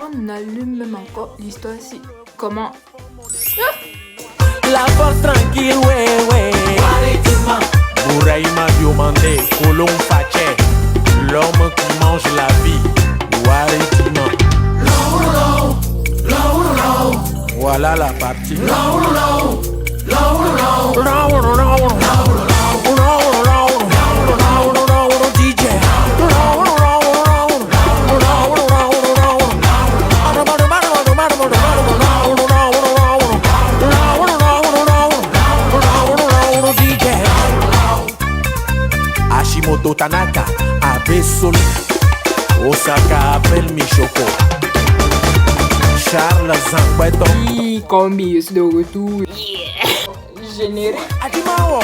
On allume même encore l'histoire ici. Comment? La force tranquille, ouais, ouais. Bouraïma Diomandé, Colomb Faché, l'homme qui mange la vie. Waritima. Voilà la partie. Hashimoto Tanaka, Abesolo, Osaka appelle Michoko, Charles Zankweto. Oui, combi, je suis de retour. Yeah. Généré. Adimao,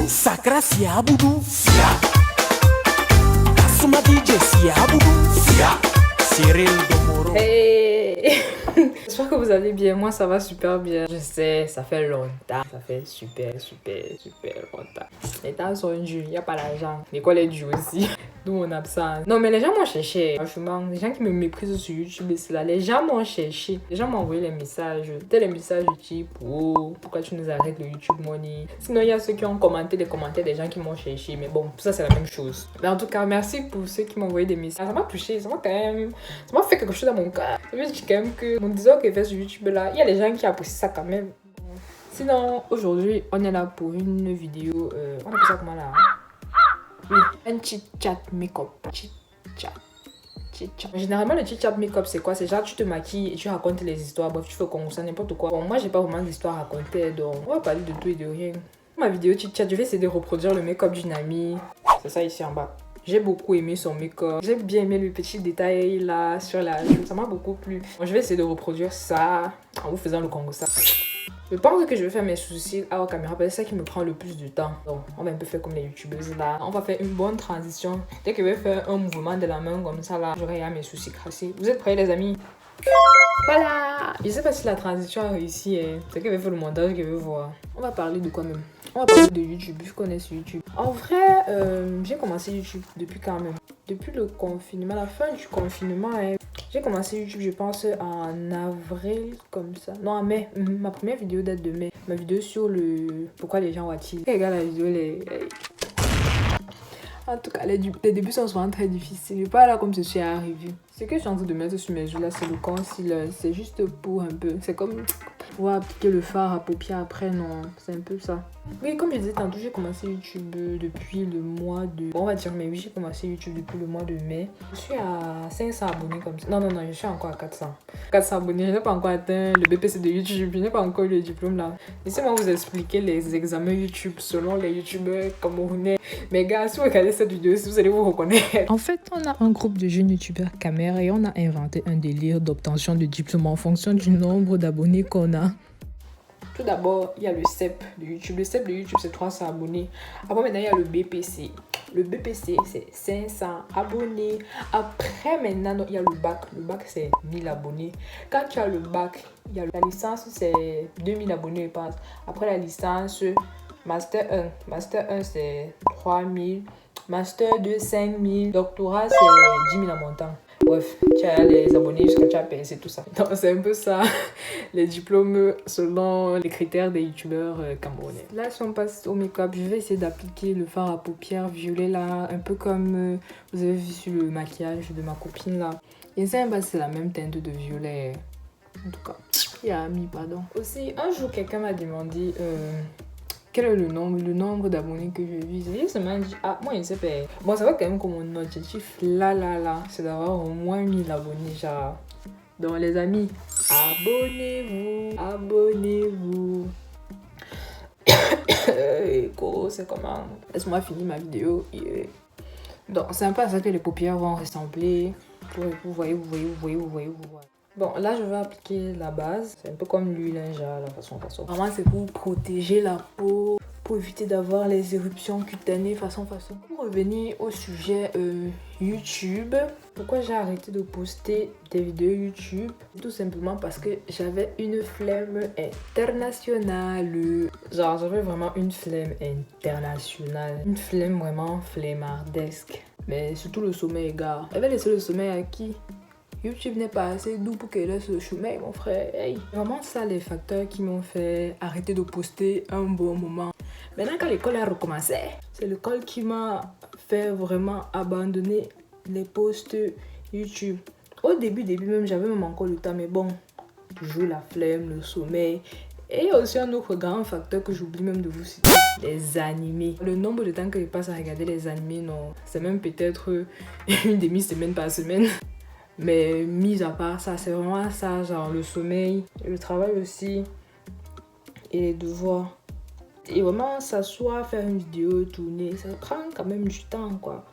Sakra Siaboudou, Kasuma DJ Siaboudou, Cyril Domoro. Hey. J'espère que vous allez bien, moi ça va super bien. Je sais, ça fait longtemps, ça fait super longtemps. Les temps sont durs, il n'y a pas d'argent. L'école est dure aussi, d'où mon absence. Non mais les gens m'ont cherché, franchement, les gens qui me méprisent sur YouTube et cela, les gens m'ont cherché. Les gens m'ont envoyé les messages, peut-être les messages du type « Oh, pourquoi tu nous arrêtes le YouTube Money ?» Sinon il y a ceux qui ont commenté des commentaires des gens qui m'ont cherché, mais bon, ça c'est la même chose. Mais en tout cas, merci pour ceux qui m'ont envoyé des messages. Ça m'a touché, ça m'a quand même... Ça m'a fait quelque chose dans mon cœur. Je me dis quand même que mon disant que fait sur YouTube là, il y a des gens qui apprécient ça quand même. Sinon, aujourd'hui, on est là pour une vidéo. On appelle ça comment là? Oui, un chit-chat make-up. Chit-chat. Généralement, le chit-chat make-up, c'est quoi? C'est genre, tu te maquilles et tu racontes les histoires. Bref, tu fais comme ça, n'importe quoi. Bon, moi, j'ai pas vraiment d'histoire à raconter, donc on va parler de tout et de rien. Ma vidéo chit-chat, je vais essayer de reproduire le make-up d'une amie. C'est ça ici en bas. J'ai beaucoup aimé son make-up. J'ai bien aimé le petit détail là sur la joue. Ça m'a beaucoup plu. Bon, je vais essayer de reproduire ça en vous faisant le Congo ça. Je pense que je vais faire mes soucis à la caméra parce que c'est ça qui me prend le plus de temps. Donc, on va un peu faire comme les youtubeuses là. On va faire une bonne transition. Dès que je vais faire un mouvement de la main comme ça là, j'aurai à mes soucis crassés. Vous êtes prêts les amis? Voilà! Je sais pas si la transition a réussi. C'est que je vais faire le montage que je vais voir. On va parler de quoi même? On va parler de YouTube, vu qu'on est sur YouTube. En vrai, j'ai commencé YouTube depuis quand même? Depuis le confinement, la fin du confinement. J'ai commencé YouTube, je pense, en avril, comme ça. Non, en mai. Ma première vidéo date de mai. Ma vidéo sur le... Pourquoi les gens voient-ils? Regarde la vidéo, En tout cas, les débuts sont souvent très difficiles. Je pas là comme je suis arrivée. Ce que je suis en train de mettre sur mes joues là, c'est le concealer. C'est juste pour un peu. C'est comme pouvoir appliquer le fard à paupières après, non. C'est un peu ça. Oui, comme je disais tantôt, j'ai commencé YouTube depuis le mois de... Bon, on va dire, mais oui, j'ai commencé YouTube depuis le mois de mai. Je suis à 500 abonnés comme ça. Non, je suis encore à 400. 400 abonnés, je n'ai pas encore atteint le BPC de YouTube. Je n'ai pas encore eu le diplôme là. Laissez-moi vous expliquer les examens YouTube selon les YouTubeurs camerounais. Mais gars, si vous regardez cette vidéo, vous allez vous reconnaître. En fait, on a un groupe de jeunes YouTubeurs caméra et on a inventé un délire d'obtention de diplôme en fonction du nombre d'abonnés qu'on a. Tout d'abord, il y a le CEP de YouTube. Le CEP de YouTube, c'est 300 abonnés. Après, maintenant, il y a le BPC. Le BPC, c'est 500 abonnés. Après, maintenant, il y a le bac. Le bac, c'est 1000 abonnés. Quand tu as le bac, il y a la licence, c'est 2000 abonnés, je pense. Après la licence, Master 1. Master 1, c'est 3000. Master 2, 5000. Doctorat, c'est 10 000 en montant. Bref, tu as les abonnés jusqu'à tu as payé, c'est tout ça. Donc, c'est un peu ça, les diplômes selon les critères des youtubeurs camerounais. Là, si on passe au make-up, je vais essayer d'appliquer le fard à paupières violet là, un peu comme vous avez vu sur le maquillage de ma copine là. Et ça, c'est la même teinte de violet. En tout cas, il a mis, pardon. Aussi, un jour, quelqu'un m'a demandé... quel est le nombre d'abonnés que je vise. J'ai seulement dit, ah, moi, je sais pas. Bon, ça va quand même que mon objectif, là, c'est d'avoir au moins 1000 abonnés, genre. Donc, les amis, abonnez-vous. C'est comment? Laisse-moi finir ma vidéo. Donc, c'est un peu à ça que les paupières vont ressembler. Vous voyez. Bon, là, je vais appliquer la base. C'est un peu comme l'huile, genre, la façon. Vraiment, c'est pour protéger la peau, pour éviter d'avoir les éruptions cutanées, façon. Pour revenir au sujet YouTube, pourquoi j'ai arrêté de poster des vidéos YouTube? Tout simplement parce que j'avais une flemme internationale. Genre, j'avais vraiment une flemme internationale. Une flemme vraiment flemmardesque. Mais surtout le sommeil, gars. J'avais laissé le sommeil à qui? YouTube n'est pas assez doux pour qu'elle laisse le chemin, mon frère. Hey. Vraiment, ça, les facteurs qui m'ont fait arrêter de poster un bon moment. Maintenant, quand l'école a recommencé, c'est l'école qui m'a fait vraiment abandonner les posts YouTube. Au début même, j'avais même encore le temps, mais bon, toujours la flemme, le sommeil. Et il y a aussi un autre grand facteur que j'oublie même de vous citer, les animés. Le nombre de temps que je passe à regarder les animés, non, c'est même peut-être une demi-semaine par semaine. Mais mis à part ça, c'est vraiment ça, genre le sommeil, le travail aussi et les devoirs. Et vraiment s'asseoir, faire une vidéo, tourner, ça prend quand même du temps, quoi.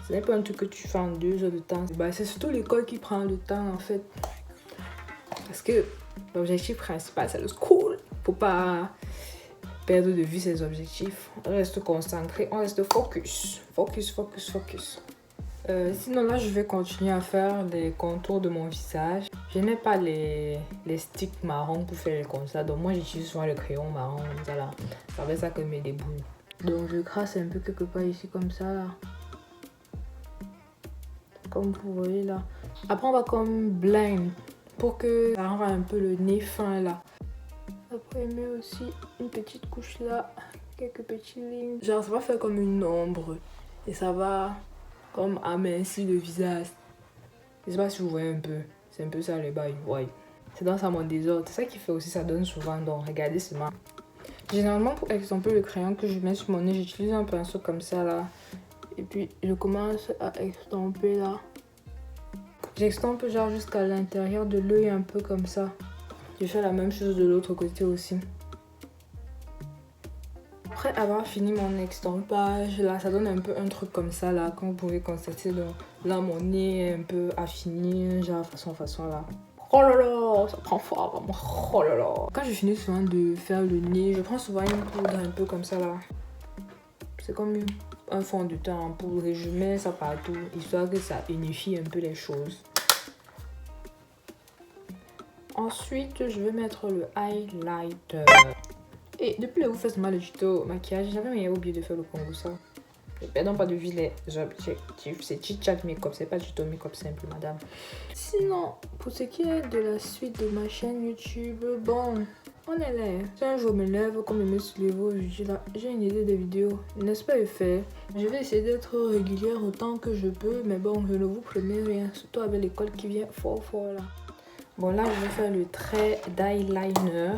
Ce n'est pas un truc que tu fais en 2 heures de temps. Bah, c'est surtout l'école qui prend le temps, en fait. Parce que l'objectif principal, c'est le school. Faut pas perdre de vue ses objectifs. On reste concentré, on reste focus. Focus. Sinon, là, je vais continuer à faire les contours de mon visage. Je n'ai pas les sticks marrons pour faire comme ça. Donc, moi, j'utilise souvent le crayon marron. Voilà. Ça fait ça que mes débouille. Donc, je crasse un peu quelque part ici, comme ça, là. Comme vous voyez, là. Après, on va comme blind pour que ça rende un peu le nez fin, là. Après, je mets aussi une petite couche, là. Quelques petites lignes. Genre, ça va faire comme une ombre. Et ça va comme amincir le visage. Je sais pas si vous voyez un peu. C'est un peu ça les bails. Ouais. C'est dans ça mon désordre. C'est ça qui fait aussi, ça donne souvent. Donc regardez seulement. Généralement pour estomper le crayon que je mets sur mon nez, j'utilise un pinceau comme ça là. Et puis je commence à estomper là. J'estompe genre jusqu'à l'intérieur de l'œil un peu comme ça. Je fais la même chose de l'autre côté aussi. Après avoir fini mon extampage, là, ça donne un peu un truc comme ça, là, comme vous pouvez constater. Donc, là, mon nez est un peu affiné, genre façon, là. Oh là là, ça prend fort, vraiment. Oh là là. Quand je finis souvent de faire le nez, je prends souvent une poudre un peu comme ça, là. C'est comme un fond de teint en poudre et je mets ça partout, histoire que ça unifie un peu les choses. Ensuite, je vais mettre le highlighter. Et depuis que vous faites mal le tuto maquillage, j'avais oublié de faire le congoussin. Ne perdons pas de vue les objectifs. C'est chit-chat make-up, c'est pas tuto make-up simple, madame. Sinon, pour ce qui est de la suite de ma chaîne YouTube, bon, on est là. Si un jour je me lève, comme je me suis levé aujourd'hui là, j'ai une idée de vidéo, n'est-ce pas le faire? Je vais essayer d'être régulière autant que je peux, mais bon, je ne vous promets rien, surtout avec l'école qui vient fort là. Bon, là, je vais faire le trait d'eyeliner.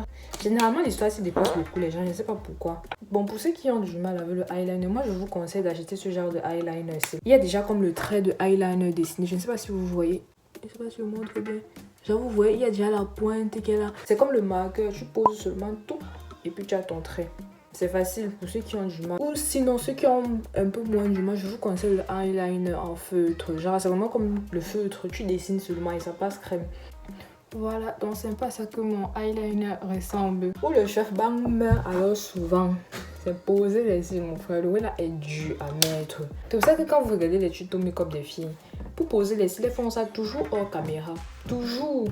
Généralement, l'histoire se dépasse beaucoup les gens, je ne sais pas pourquoi. Bon, pour ceux qui ont du mal avec le eyeliner, moi, je vous conseille d'acheter ce genre de eyeliner. Il y a déjà comme le trait de eyeliner dessiné. Je ne sais pas si vous voyez. Je ne sais pas si je vous montre bien. Genre, vous voyez, il y a déjà la pointe qui est là. C'est comme le marqueur. Tu poses seulement tout et puis tu as ton trait. C'est facile pour ceux qui ont du mal. Ou sinon, ceux qui ont un peu moins du mal, je vous conseille le eyeliner en feutre. Genre, c'est vraiment comme le feutre. Tu dessines seulement et ça passe crème. Voilà, donc c'est pas ça que mon eyeliner ressemble. Où le chef bang meurt alors souvent, c'est poser les cils, mon frère. Le là est dû à mettre. C'est pour ça que quand vous regardez les tutos make-up des filles, pour poser les cils, elles font ça toujours hors caméra. Toujours.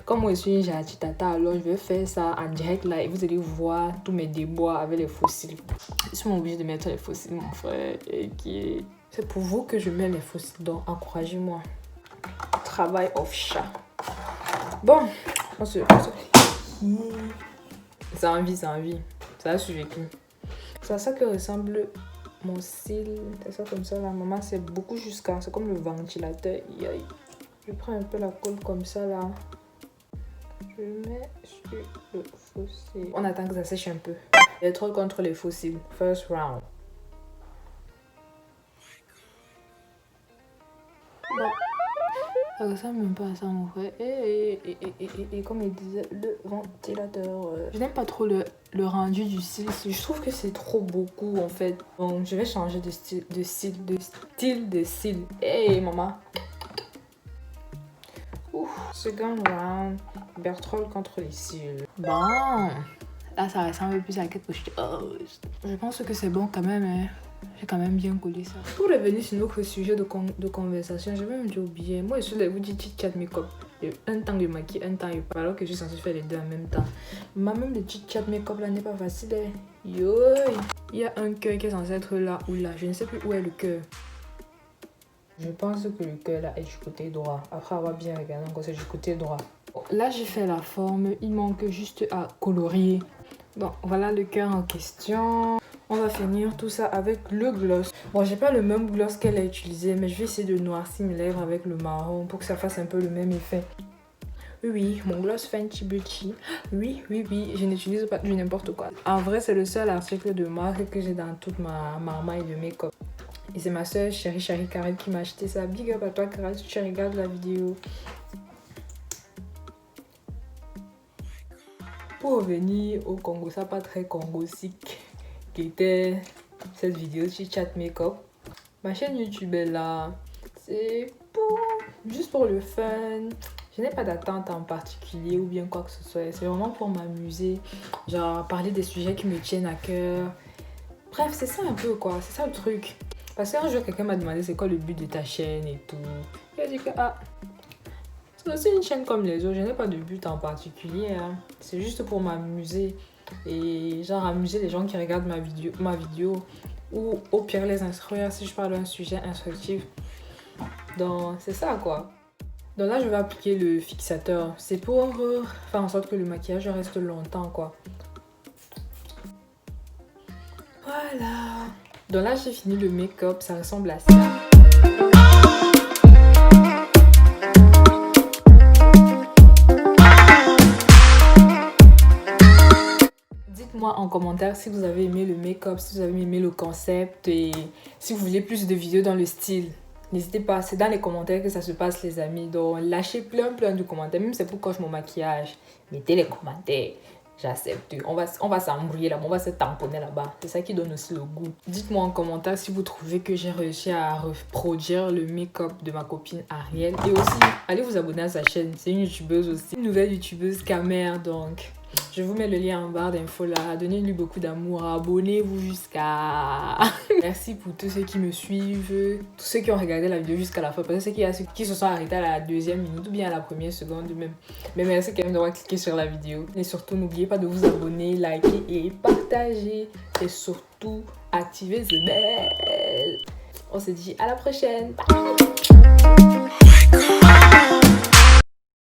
Comme moi je suis une gentille tata, alors je vais faire ça en direct là et vous allez voir tous mes déboires avec les faux cils. Je suis obligée de mettre les faux cils, mon frère. C'est pour vous que je mets les faux cils, donc encouragez-moi. Travail off chat. Bon, c'est envie, ça a survécu. C'est à ça que ressemble mon cil. C'est ça comme ça, la maman, c'est beaucoup jusqu'à. C'est comme le ventilateur. Je prends un peu la colle comme ça là. Je mets sur le fossile. On attend que ça sèche un peu. Les trolls contre les fossiles. First round. Bon. Ça ressemble même pas à ça, mon frère. Et comme il disait, le ventilateur. Je n'aime pas trop le rendu du cil. Je trouve que c'est trop beaucoup en fait. Donc je vais changer de style de cil. Hey maman. Second round. Bertrol contre les cils. Bon. Là ça ressemble plus à quelque chose. Je pense que c'est bon quand même. Hein. J'ai quand même bien collé ça. Pour revenir sur notre sujet de conversation, je vais même dire oublier. Moi, je suis là, vous dites chit-chat make-up. Un temps je maquille, un temps je parle, alors que je suis censée faire les deux en même temps. Mais même le chit-chat make-up là n'est pas facile. Hein. Yo, il y a un cœur qui est censé être là ou là. Je ne sais plus où est le cœur. Je pense que le cœur là est du côté droit. Après avoir bien regardé encore, c'est du côté droit. Là, j'ai fait la forme. Il manque juste à colorier. Bon, voilà le cœur en question. On va finir tout ça avec le gloss. Bon, j'ai pas le même gloss qu'elle a utilisé, mais je vais essayer de noircir mes lèvres avec le marron pour que ça fasse un peu le même effet. Oui, mon gloss Fenty Beauty. Oui, je n'utilise pas du n'importe quoi. En vrai, c'est le seul article de marque que j'ai dans toute ma marmaille de make-up. Et c'est ma soeur chérie Karel qui m'a acheté ça. Big up à toi Karel, si tu regardes la vidéo. Pour revenir au Congo, ça pas très congosique qui était cette vidéo sur Chat Makeup. Ma chaîne YouTube est là. C'est juste pour le fun. Je n'ai pas d'attente en particulier ou bien quoi que ce soit. C'est vraiment pour m'amuser. Genre parler des sujets qui me tiennent à cœur. Bref, c'est ça un peu quoi. C'est ça le truc. Parce qu'un jour, quelqu'un m'a demandé c'est quoi le but de ta chaîne et tout. J'ai dit que c'est aussi une chaîne comme les autres. Je n'ai pas de but en particulier. Hein. C'est juste pour m'amuser. Et genre amuser les gens qui regardent ma vidéo. Ou au pire les instruire si je parle d'un sujet instructif. Donc c'est ça quoi. Donc là je vais appliquer le fixateur. C'est pour faire en sorte que le maquillage reste longtemps quoi. Voilà. Donc là j'ai fini le make-up. Ça ressemble à ça. Dites-moi en commentaire si vous avez aimé le make-up, si vous avez aimé le concept et si vous voulez plus de vidéos dans le style. N'hésitez pas, c'est dans les commentaires que ça se passe les amis. Donc lâchez plein de commentaires, même si c'est pour cocher mon maquillage. Mettez les commentaires, j'accepte. On va s'embrouiller là-bas, on va se tamponner là-bas. C'est ça qui donne aussi le goût. Dites-moi en commentaire si vous trouvez que j'ai réussi à reproduire le make-up de ma copine Ariel. Et aussi, allez vous abonner à sa chaîne, c'est une youtubeuse aussi. Une nouvelle youtubeuse camère donc. Je vous mets le lien en barre d'infos là. Donnez-lui beaucoup d'amour. Abonnez-vous jusqu'à... Merci pour tous ceux qui me suivent. Tous ceux qui ont regardé la vidéo jusqu'à la fin. Parce que qu'il y a ceux qui se sont arrêtés à la 2e minute ou bien à la 1re seconde même. Mais merci quand même d'avoir cliqué sur la vidéo. Et surtout, n'oubliez pas de vous abonner, liker et partager. Et surtout, activer ce bell. On se dit à la prochaine. Bye.